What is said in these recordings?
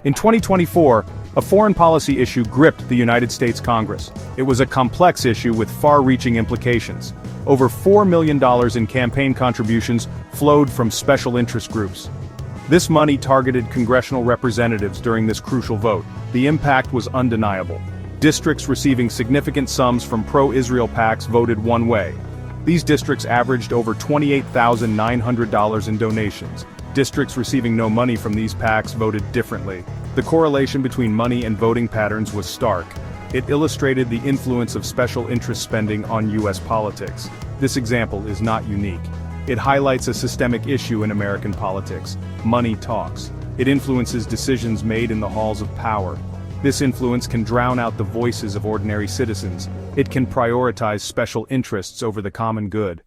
In 2024, a foreign policy issue gripped the United States Congress. It was a complex issue with far-reaching implications. Over $4 million in campaign contributions flowed from special interest groups. This money targeted congressional representatives during this crucial vote. The impact was undeniable. Districts receiving significant sums from pro-Israel PACs voted one way. These districts averaged over $28,900 in donations. Districts receiving no money from these PACs voted differently. The correlation between money and voting patterns was stark. It illustrated the influence of special interest spending on U.S. politics. This example is not unique. It highlights a systemic issue in American politics. Money talks. It influences decisions made in the halls of power. This influence can drown out the voices of ordinary citizens. It can prioritize special interests over the common good.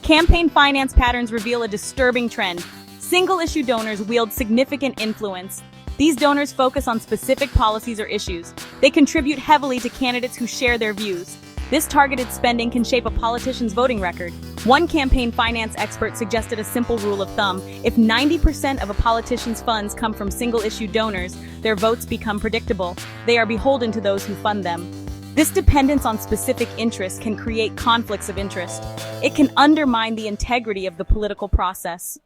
Campaign finance patterns reveal a disturbing trend. Single-issue donors wield significant influence. These donors focus on specific policies or issues. They contribute heavily to candidates who share their views. This targeted spending can shape a politician's voting record. One campaign finance expert suggested a simple rule of thumb: if 90% of a politician's funds come from single-issue donors, their votes become predictable. They are beholden to those who fund them. This dependence on specific interests can create conflicts of interest. It can undermine the integrity of the political process.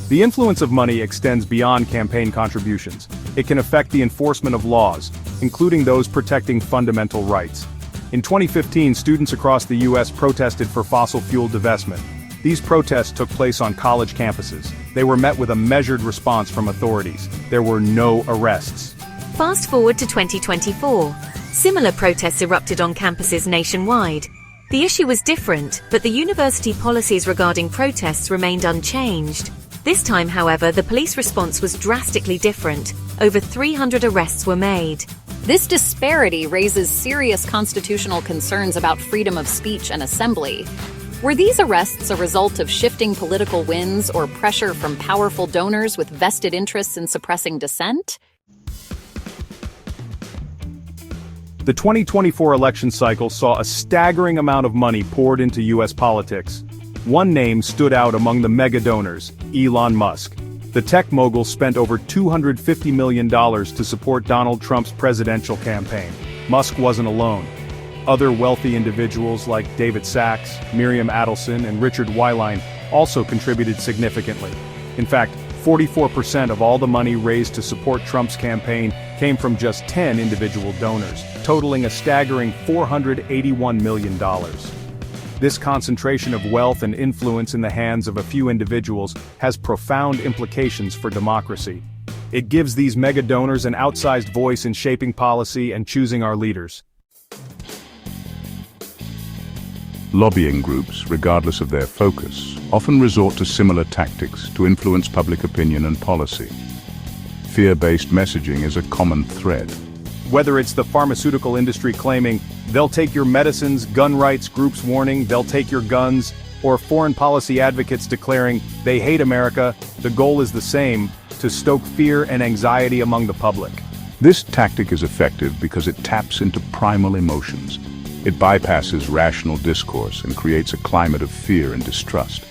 The influence of money extends beyond campaign contributions. It can affect the enforcement of laws, including those protecting fundamental rights. In 2015, students across the U.S. protested for fossil fuel divestment. These protests took place on college campuses. They were met with a measured response from authorities. There were no arrests. Fast forward to 2024. Similar protests erupted on campuses nationwide. The issue was different, but the university policies regarding protests remained unchanged. This time, however, the police response was drastically different. Over 300 arrests were made. This disparity raises serious constitutional concerns about freedom of speech and assembly. Were these arrests a result of shifting political winds or pressure from powerful donors with vested interests in suppressing dissent? The 2024 election cycle saw a staggering amount of money poured into U.S. politics. One name stood out among the mega donors: Elon Musk. The tech mogul spent over $250 million to support Donald Trump's presidential campaign. Musk wasn't alone. Other wealthy individuals like David Sachs, Miriam Adelson, and Richard Weilein also contributed significantly. In fact, 44% of all the money raised to support Trump's campaign came from just 10 individual donors, totaling a staggering $481 million. This concentration of wealth and influence in the hands of a few individuals has profound implications for democracy. It gives these mega donors an outsized voice in shaping policy and choosing our leaders. Lobbying groups, regardless of their focus, often resort to similar tactics to influence public opinion and policy. Fear-based messaging is a common thread. Whether it's the pharmaceutical industry claiming, "They'll take your medicines," gun rights groups warning, "They'll take your guns," or foreign policy advocates declaring, "They hate America," the goal is the same: to stoke fear and anxiety among the public. This tactic is effective because it taps into primal emotions. It bypasses rational discourse and creates a climate of fear and distrust.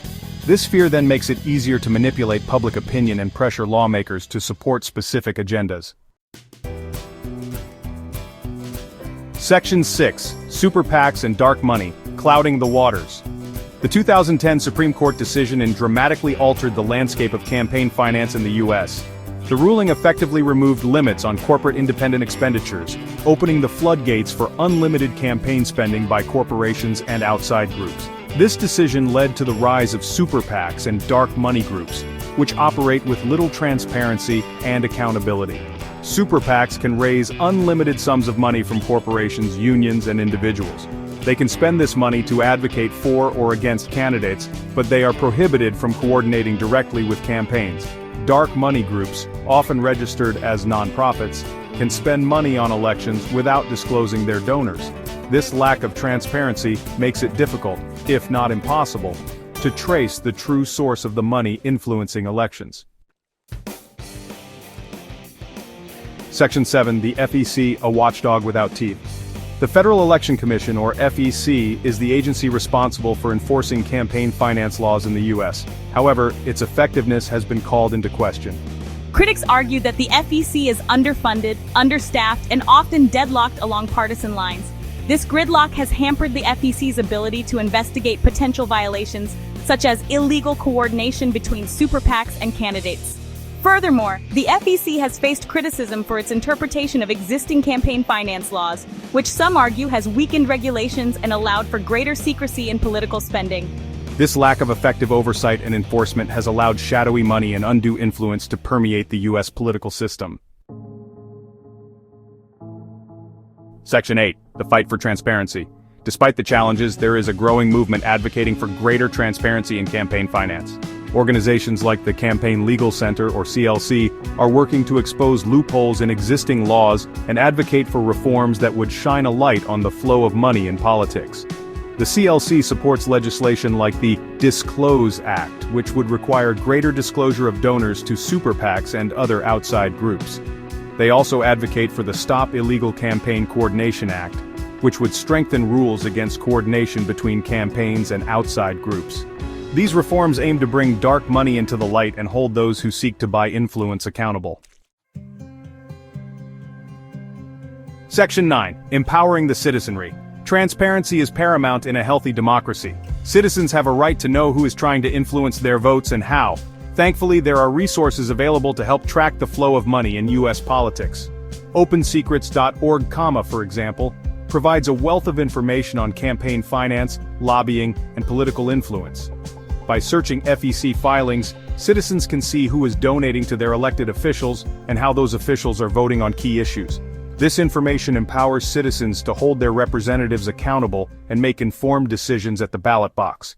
This fear then makes it easier to manipulate public opinion and pressure lawmakers to support specific agendas. Section 6. Super PACs and Dark Money, Clouding the Waters. The 2010 Supreme Court decision dramatically altered the landscape of campaign finance in the U.S. The ruling effectively removed limits on corporate independent expenditures, opening the floodgates for unlimited campaign spending by corporations and outside groups. This decision led to the rise of super PACs and dark money groups, which operate with little transparency and accountability. Super PACs can raise unlimited sums of money from corporations, unions, and individuals. They can spend this money to advocate for or against candidates, but they are prohibited from coordinating directly with campaigns. Dark money groups, often registered as nonprofits, can spend money on elections without disclosing their donors. This lack of transparency makes it difficult, if not impossible, to trace the true source of the money influencing elections. Section 7. The FEC, a watchdog without teeth. The Federal Election Commission, or FEC, is the agency responsible for enforcing campaign finance laws in the U.S. However, its effectiveness has been called into question. Critics argue that the FEC is underfunded, understaffed, and often deadlocked along partisan lines. This gridlock has hampered the FEC's ability to investigate potential violations, such as illegal coordination between super PACs and candidates. Furthermore, the FEC has faced criticism for its interpretation of existing campaign finance laws, which some argue has weakened regulations and allowed for greater secrecy in political spending. This lack of effective oversight and enforcement has allowed shadowy money and undue influence to permeate the U.S. political system. Section 8. The fight for transparency. Despite the challenges, there is a growing movement advocating for greater transparency in campaign finance. Organizations like the Campaign Legal Center, or CLC, are working to expose loopholes in existing laws and advocate for reforms that would shine a light on the flow of money in politics. The CLC supports legislation like the Disclose Act, which would require greater disclosure of donors to super PACs and other outside groups. They also advocate for the Stop Illegal Campaign Coordination Act, which would strengthen rules against coordination between campaigns and outside groups. These reforms aim to bring dark money into the light and hold those who seek to buy influence accountable. Section 9. Empowering the citizenry. Transparency is paramount in a healthy democracy. Citizens have a right to know who is trying to influence their votes and how. Thankfully, there are resources available to help track the flow of money in U.S. politics. OpenSecrets.org, for example, provides a wealth of information on campaign finance, lobbying, and political influence. By searching FEC filings, citizens can see who is donating to their elected officials and how those officials are voting on key issues. This information empowers citizens to hold their representatives accountable and make informed decisions at the ballot box.